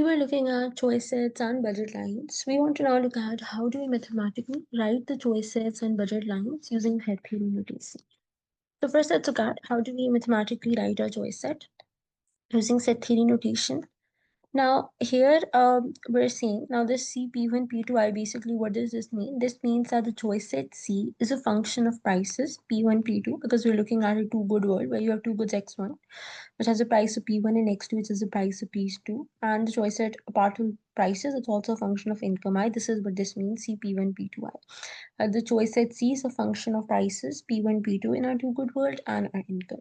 We were looking at choice sets and budget lines. We want to now look at how do we mathematically write the choice sets and budget lines using set theory notation. So first let's look at how do we mathematically write our choice set using set theory notation. Now here we're seeing now this C P1 P2 I, basically what does this mean? This means that the choice set C is a function of prices P1 P2, because we're looking at a two good world where you have two goods X1 which has a price of P1 and X2 which is the price of P2, and the choice set apart from prices it's also a function of income I. This is what this means, C P1 P2I. The choice set C is a function of prices P1 P2 in our two good world and our income.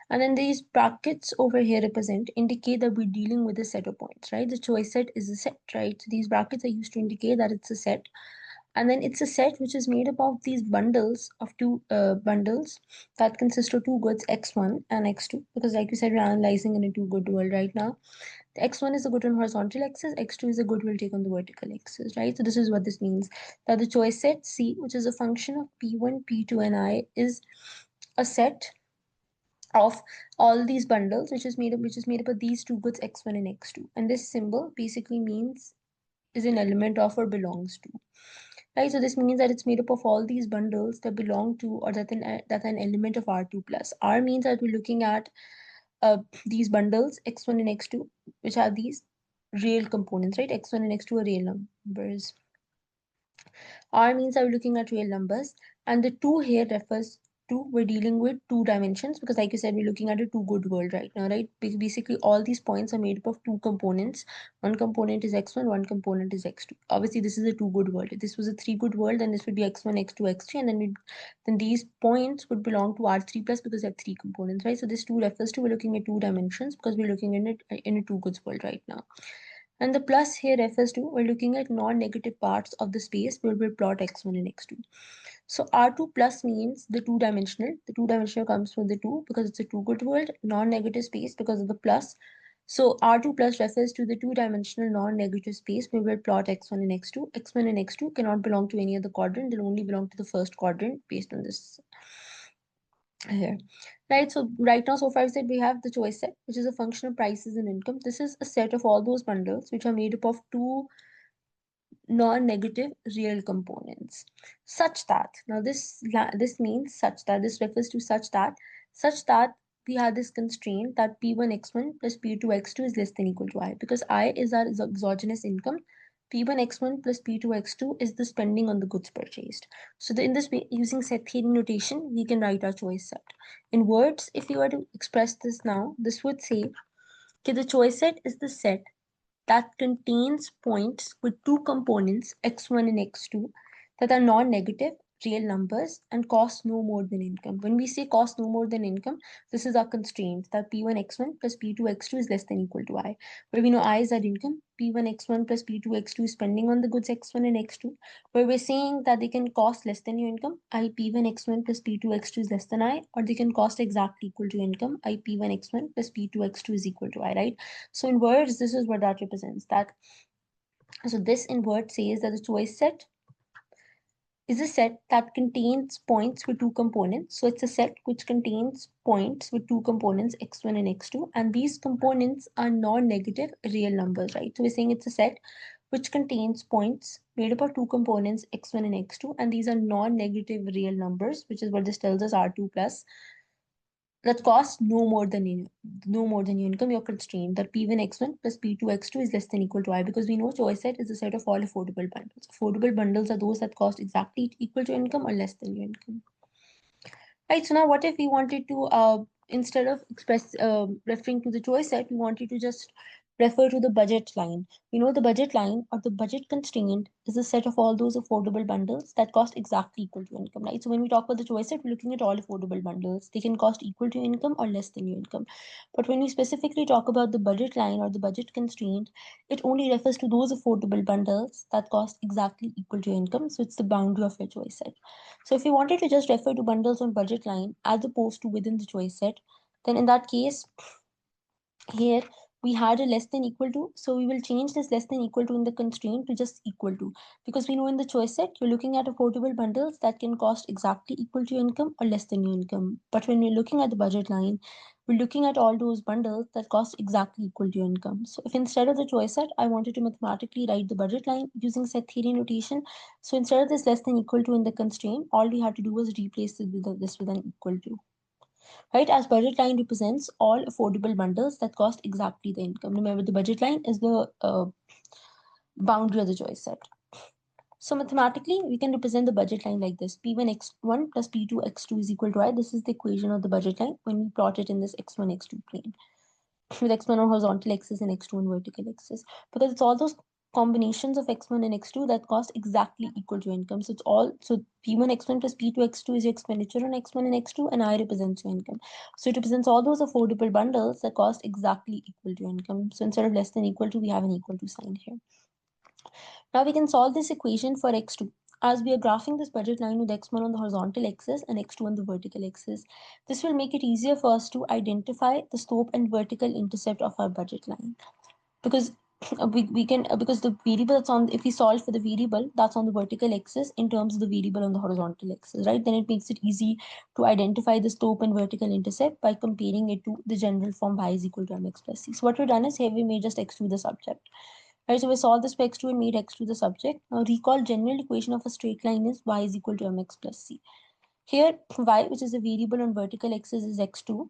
And then these brackets over here represent indicate that we're dealing with a set of points, right? The choice set is a set, right? So these brackets are used to indicate that it's a set. And then it's a set which is made up of these bundles of two bundles that consist of two goods X1 and X2, because like you said, we're analyzing in a two good world right now. The X1 is a good on horizontal axis, X2 is a good will take on the vertical axis, right? So this is what this means, that the choice set C, which is a function of P1, P2, and I, is a set of all these bundles which is made up of these two goods X1 and X2. And this symbol basically means is an element of or belongs to. Right, so this means that it's made up of all these bundles that belong to or that an element of R2 plus. R means that we're looking at these bundles X1 and X2, which are these real components, right? X1 and X2 are real numbers. R means that we're looking at real numbers, and the two here refers to we're dealing with two dimensions, because like you said, we're looking at a two good world right now, right? Basically, all these points are made up of two components. One component is X1, one component is X2. Obviously, this is a two good world. If this was a three good world, then this would be X1, X2, X3, and then these points would belong to R3 plus because they have three components, right? So this two refers to we're looking at two dimensions because we're looking in it in a two goods world right now. And the plus here refers to we're looking at non-negative parts of the space where we plot X1 and X2. So R2 plus means the two-dimensional. The two-dimensional comes from the two because it's a two-good world, non-negative space because of the plus. So R2 plus refers to the two-dimensional non-negative space where we plot X1 and X2. X1 and X2 cannot belong to any other quadrant. They'll only belong to the first quadrant based on this here. Right, so right now, so far I said we have the choice set, which is a function of prices and income. This is a set of all those bundles which are made up of two non-negative real components, such that now this means such that this refers to such that we have this constraint that P1 X1 plus P2 X2 is less than equal to I, because I is our exogenous income. P1 X1 plus P2 X2 is the spending on the goods purchased. So in this way, using set theory notation, we can write our choice set. In words, if you were to express this now, this would say that the choice set is the set that contains points with two components, X1 and X2, that are non-negative real numbers and cost no more than income. When we say cost no more than income, this is our constraint that P1 X1 plus P2 X2 is less than equal to I. Where we know I is our income, P1 X1 plus P2 X2 is spending on the goods X1 and X2. Where we're saying that they can cost less than your income, I P1 X1 plus P2 X2 is less than I, or they can cost exactly equal to income, I P1 X1 plus P2 X2 is equal to I, right? So in words, this is what that represents. So this in words says that the choice set is a set that contains points with two components. So it's a set which contains points with two components, X1 and X2, and these components are non-negative real numbers, right? So we're saying it's a set which contains points made up of two components, X1 and X2, and these are non-negative real numbers, which is what this tells us, R2 plus, that costs no more than your income. You're constrained that P1 X1 plus P2 X2 is less than equal to I, because we know choice set is a set of all affordable bundles. Affordable bundles are those that cost exactly equal to income or less than your income. Right, so now what if we wanted to, instead of referring to the choice set, we wanted to just refer to the budget line. We know the budget line or the budget constraint is a set of all those affordable bundles that cost exactly equal to income, right? So when we talk about the choice set, we're looking at all affordable bundles. They can cost equal to income or less than your income. But when we specifically talk about the budget line or the budget constraint, it only refers to those affordable bundles that cost exactly equal to income. So it's the boundary of your choice set. So if you wanted to just refer to bundles on budget line as opposed to within the choice set, then in that case, here we had a less than equal to, so we will change this less than equal to in the constraint to just equal to, because we know in the choice set you're looking at affordable bundles that can cost exactly equal to your income or less than your income. But when we're looking at the budget line, we're looking at all those bundles that cost exactly equal to your income. So if instead of the choice set, I wanted to mathematically write the budget line using set theory notation, so instead of this less than equal to in the constraint, all we had to do was replace this with an equal to. Right, as budget line represents all affordable bundles that cost exactly the income. Remember, the budget line is the boundary of the choice set. So mathematically, we can represent the budget line like this. P1 x1 plus P2 x2 is equal to I. This is the equation of the budget line when we plot it in this x1 x2 plane with x1 on horizontal axis and x2 on vertical axis. Because it's all those combinations of x1 and x2 that cost exactly equal to income. So it's all, so P1 x1 plus P2 x2 is your expenditure on x1 and x2, and I represents your income. So it represents all those affordable bundles that cost exactly equal to income. So instead of less than equal to, we have an equal to sign here. Now we can solve this equation for x2 as we are graphing this budget line with x1 on the horizontal axis and x2 on the vertical axis. This will make it easier for us to identify the slope and vertical intercept of our budget line, because we can because the variable that's on, if we solve for the variable that's on the vertical axis in terms of the variable on the horizontal axis, right, then it makes it easy to identify the slope and vertical intercept by comparing it to the general form y is equal to mx plus c. So what we've done is here we made just x2 the subject. Right, so we solved this for x2 and made x2 the subject. Now recall general equation of a straight line is y is equal to mx plus c. Here y, which is a variable on vertical axis, is x2,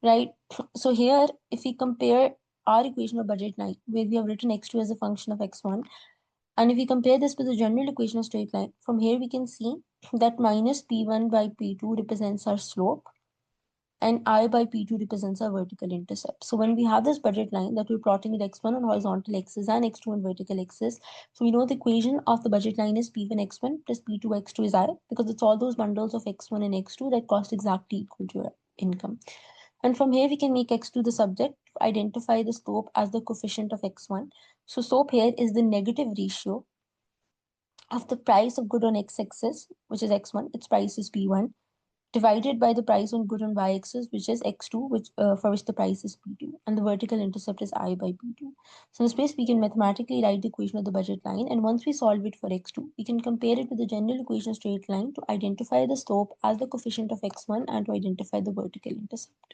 right? So here, if we compare our equation of budget line, where we have written x2 as a function of x1, and if we compare this with the general equation of straight line, from here we can see that minus p1 by p2 represents our slope, and I by P2 represents our vertical intercept. So when we have this budget line that we're plotting with x1 on horizontal axis and x2 on vertical axis, so we know the equation of the budget line is P1 x1 plus P2 x2 is I, because it's all those bundles of x1 and x2 that cost exactly equal to your income. And from here we can make x2 the subject to identify the slope as the coefficient of x1. So slope here is the negative ratio of the price of good on x-axis, which is x1, its price is P1, divided by the price on good on y-axis, which is x2, which for which the price is p2, and the vertical intercept is I by p2. So in this case, we can mathematically write the equation of the budget line, and once we solve it for x2, we can compare it with the general equation of straight line to identify the slope as the coefficient of x1 and to identify the vertical intercept.